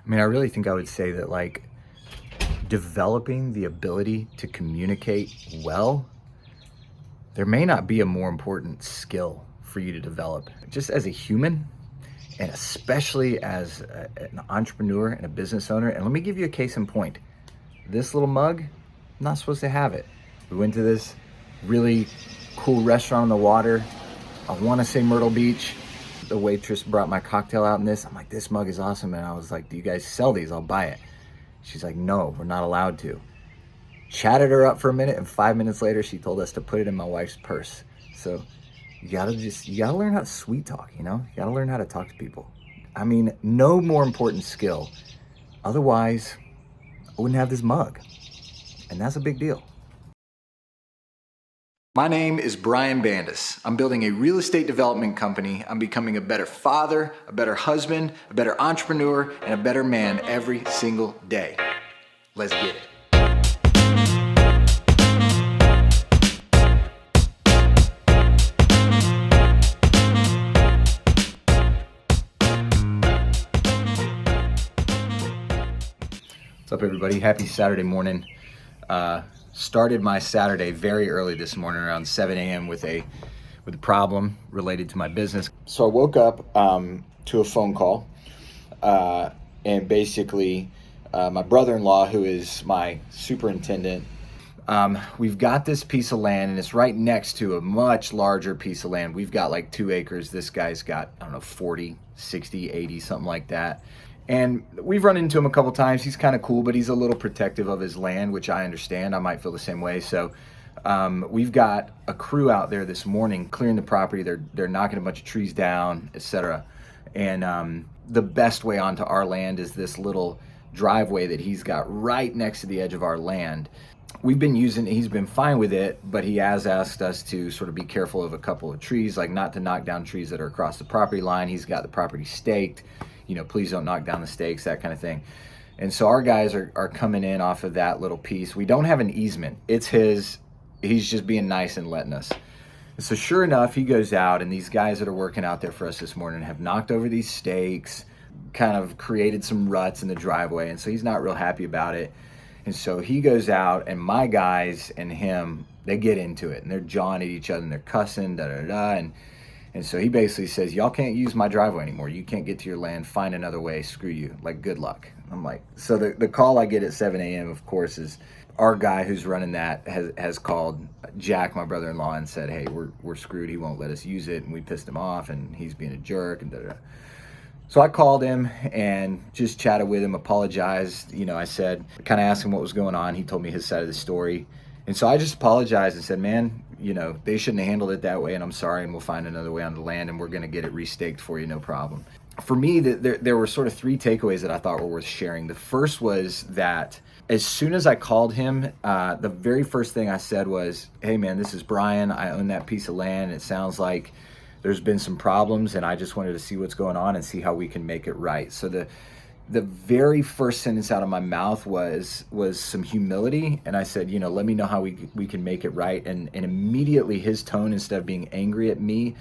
I mean, I really think I would say that like developing the ability to communicate well, there may not be a more important skill for you to develop just as a human and especially as an entrepreneur and a business owner. And let me give you a case in point. This little mug, I'm not supposed to have it. We went to this really cool restaurant on the water. I want to say Myrtle Beach. The waitress brought my cocktail out in this. I'm like, this mug is awesome. And I was like, do you guys sell these? I'll buy it. She's like, no, we're not allowed to. Chatted her up for a minute, and 5 minutes later, she told us to put it in my wife's purse. So you gotta learn how to sweet talk, you know? You gotta learn how to talk to people. I mean, no more important skill. Otherwise, I wouldn't have this mug. And that's a big deal. My name is Brian Bandas. I'm building a real estate development company. I'm becoming a better father, a better husband, a better entrepreneur, and a better man every single day. Let's get it. What's up, everybody? Happy Saturday morning. Started my Saturday very early this morning, around 7 a.m. with a problem related to my business. So I woke up to a phone call, and basically my brother-in-law, who is my superintendent, we've got this piece of land, and it's right next to a much larger piece of land. We've got like 2 acres. This guy's got, I don't know, 40, 60, 80, something like that. And we've run into him a couple times. He's kind of cool, but he's a little protective of his land, which I understand. I might feel the same way. So we've got a crew out there this morning clearing the property. They're knocking a bunch of trees down, etc. And the best way onto our land is this little driveway that he's got right next to the edge of our land. We've been using it. He's been fine with it, but he has asked us to sort of be careful of a couple of trees, like not to knock down trees that are across the property line. He's got the property staked. You know, please don't knock down the stakes, that kind of thing. And so our guys are coming in off of that little piece. We don't have an easement. It's his. He's just being nice and letting us. And so sure enough, he goes out, and these guys that are working out there for us this morning have knocked over these stakes, kind of created some ruts in the driveway. And so he's not real happy about it. And so he goes out, and my guys and him, they get into it, and they're jawing at each other, and they're cussing, da-da-da. And so he basically says, y'all can't use my driveway anymore. You can't get to your land. Find another way. Screw you. Like, good luck. I'm like, so the call I get at 7 a.m., of course, is our guy who's running that has called Jack, my brother-in-law, and said, hey, we're screwed. He won't let us use it. And we pissed him off, and he's being a jerk, and da-da-da. So I called him and just chatted with him, apologized. You know, I said, kind of asked him what was going on. He told me his side of the story. And so I just apologized and said, man, you know, they shouldn't have handled it that way, and I'm sorry, and we'll find another way on the land, and we're going to get it restaked for you, no problem. For me, there were sort of 3 takeaways that I thought were worth sharing. The first was that as soon as I called him, the very first thing I said was, hey, man, this is Brian. I own that piece of land. It sounds like there's been some problems, and I just wanted to see what's going on and see how we can make it right. So the very first sentence out of my mouth was some humility, and I said, you know, let me know how we can make it right. And immediately his tone, instead of being angry at me,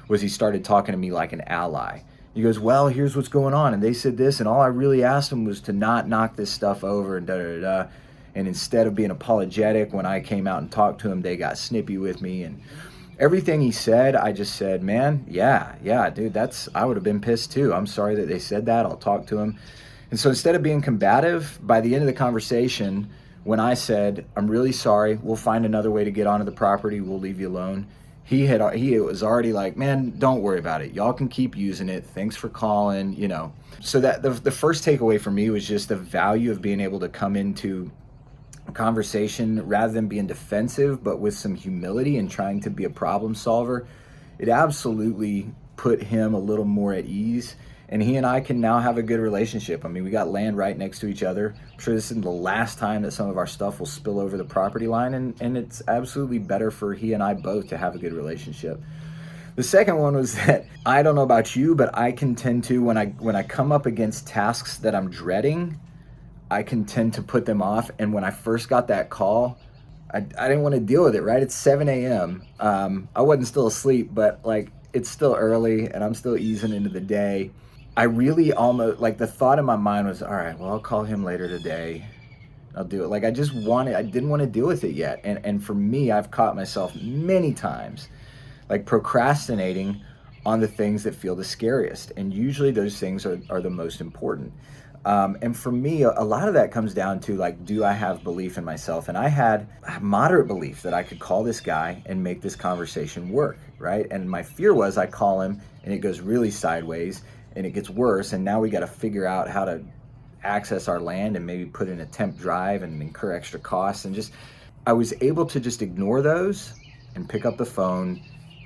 was he started talking to me like an ally. He goes, well, here's what's going on, and they said this, and all I really asked them was to not knock this stuff over, and da-da-da-da. And instead of being apologetic, when I came out and talked to him, they got snippy with me. And everything he said, I just said, man, yeah, dude, I would have been pissed too. I'm sorry that they said that. I'll talk to him. And so instead of being combative, by the end of the conversation, when I said, I'm really sorry, we'll find another way to get onto the property, we'll leave you alone, he was already like, man, don't worry about it. Y'all can keep using it. Thanks for calling, you know. So that the first takeaway for me was just the value of being able to come into conversation rather than being defensive, but with some humility and trying to be a problem solver. It absolutely put him a little more at ease, and he and I can now have a good relationship. I mean, we got land right next to each other. I'm sure this isn't the last time that some of our stuff will spill over the property line, and it's absolutely better for he and I both to have a good relationship. The second one was that I don't know about you, but I can tend to, when I come up against tasks that I'm dreading, I can tend to put them off. And when I first got that call, I didn't want to deal with it, right? It's 7 a.m. I wasn't still asleep, but like it's still early and I'm still easing into the day. I really almost, like, the thought in my mind was, all right, well, I'll call him later today. I'll do it. Like, I didn't want to deal with it yet. And for me, I've caught myself many times, like, procrastinating on the things that feel the scariest. And usually those things are the most important. And for me, a lot of that comes down to, like, do I have belief in myself? And I had a moderate belief that I could call this guy and make this conversation work, right? And my fear was I call him and it goes really sideways and it gets worse. And now we got to figure out how to access our land and maybe put in a temp drive and incur extra costs. And just, I was able to just ignore those and pick up the phone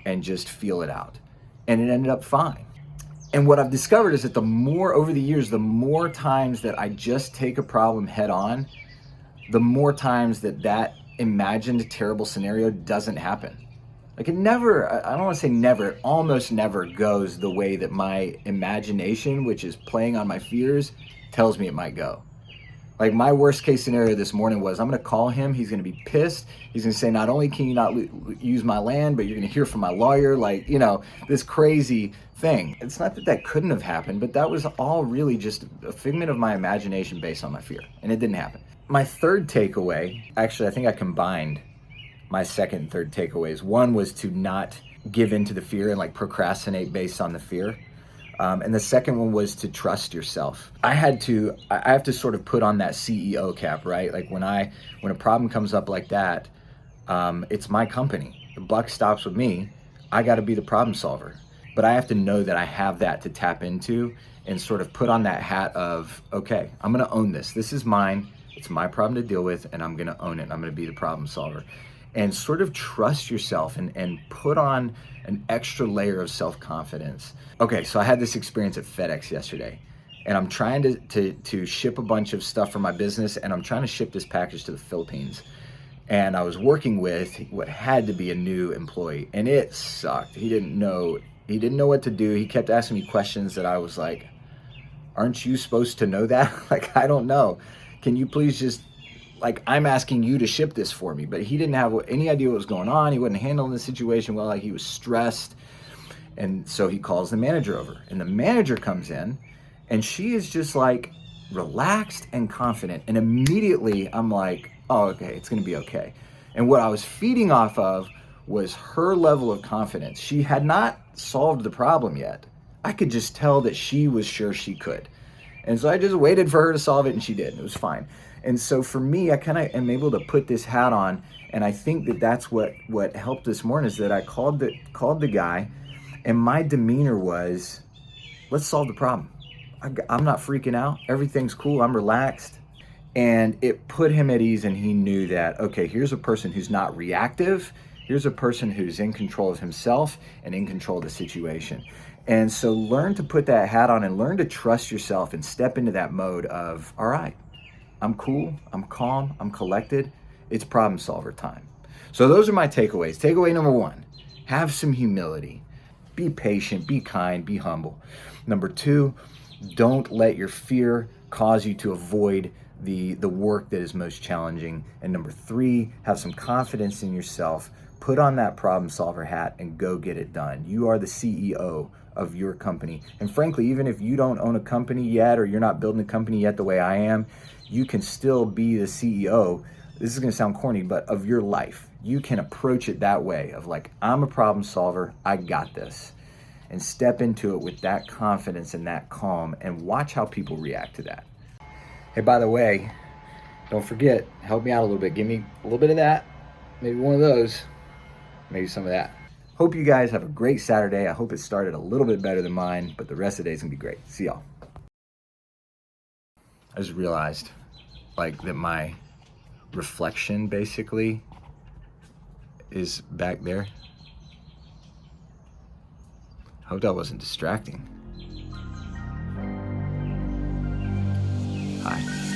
and just feel it out. And it ended up fine. And what I've discovered is that over the years, the more times that I just take a problem head on, the more times that imagined terrible scenario doesn't happen. Like, it never, I don't want to say never, it almost never goes the way that my imagination, which is playing on my fears, tells me it might go. Like, my worst case scenario this morning was, I'm going to call him. He's going to be pissed. He's going to say, not only can you not use my land, but you're going to hear from my lawyer. Like, this crazy thing. It's not that couldn't have happened, but that was all really just a figment of my imagination based on my fear. And it didn't happen. My third takeaway, actually, I think I combined my second and third takeaways. One was to not give in to the fear and, like, procrastinate based on the fear. And the second one was to trust yourself. I have to sort of put on that CEO cap, right? Like, when a problem comes up like that, it's my company. The buck stops with me. I got to be the problem solver. But I have to know that I have that to tap into and sort of put on that hat of, okay, I'm going to own this. This is mine. It's my problem to deal with, and I'm going to own it. I'm going to be the problem solver. And sort of trust yourself and put on an extra layer of self-confidence. Okay, so I had this experience at FedEx yesterday, and I'm trying to ship a bunch of stuff for my business, and I'm trying to ship this package to the Philippines. And I was working with what had to be a new employee, and it sucked. He didn't know what to do. He kept asking me questions that I was like, aren't you supposed to know that? Like, I don't know. Can you please just, like, I'm asking you to ship this for me. But he didn't have any idea what was going on. He wasn't handling the situation well. Like, he was stressed. And so he calls the manager over, and the manager comes in, and she is just, like, relaxed and confident. And immediately I'm like, oh, okay, it's going to be okay. And what I was feeding off of was her level of confidence. She had not solved the problem yet. I could just tell that she was sure she could. And so I just waited for her to solve it, and she did. And it was fine. And so for me, I kind of am able to put this hat on, and I think that that's what helped this morning, is that I called the guy, and my demeanor was, let's solve the problem. I'm not freaking out. Everything's cool. I'm relaxed. And it put him at ease, and he knew that, okay, here's a person who's not reactive. Here's a person who's in control of himself and in control of the situation. And so learn to put that hat on and learn to trust yourself and step into that mode of, all right, I'm cool, I'm calm, I'm collected. It's problem solver time. So those are my takeaways. Takeaway number one, have some humility. Be patient, be kind, be humble. Number two, don't let your fear cause you to avoid the work that is most challenging. And number three, have some confidence in yourself. Put on that problem solver hat and go get it done. You are the CEO of your company. And frankly, even if you don't own a company yet, or you're not building a company yet the way I am, you can still be the CEO. This is going to sound corny, but of your life. You can approach it that way of, like, I'm a problem solver. I got this. And step into it with that confidence and that calm, and watch how people react to that. Hey, by the way, don't forget, help me out a little bit. Give me a little bit of that, maybe one of those, maybe some of that. Hope you guys have a great Saturday. I hope it started a little bit better than mine, but the rest of the day is going to be great. See y'all. I just realized, like, that my reflection basically is back there. Hope that wasn't distracting. Hi.